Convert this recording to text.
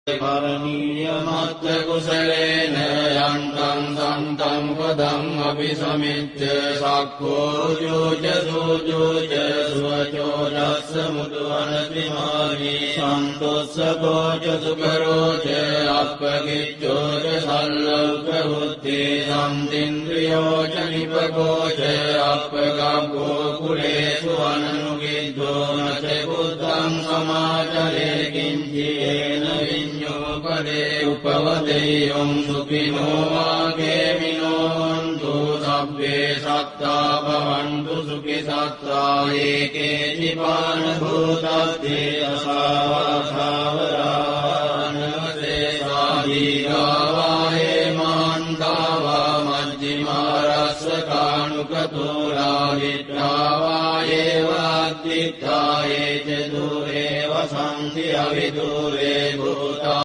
කරණීයමත්ත කුසලේන යන්තං සන්තං පදං අபிසමිච්ඡ සක්ඛෝ ජෝජ සෝජෝජ සුවචෝ රස්ස මුදුවනති මානි සන්තොස්සකෝච සුකරෝච අප්පකිච්ඡෝච සල්ලෝක හුත්ති සම්තින්ද්‍රියෝච නිපකෝච අප්පගම්භෝ කුලේසු අනනුගිද්දෝ නච බුද්ධං සමාචරේ කිංචේන පදේ උපවදෙය්‍යං සුඛිනෝ වාගේමිනෝ හන්තු සබ්බේ සත්තා භවන්තු සුඛි සත්තා ඒකේ නිපාන භූතත්තේ අසාවසාවරානමතේ සාදීගාවාහේ මාන්තාවා මජ්ජිමාරස්සකානුකතෝරා විට්ඨාවායේ වාත්තිත්තායේ ච දුරේ වසන්ති අවිදුරේ භූතා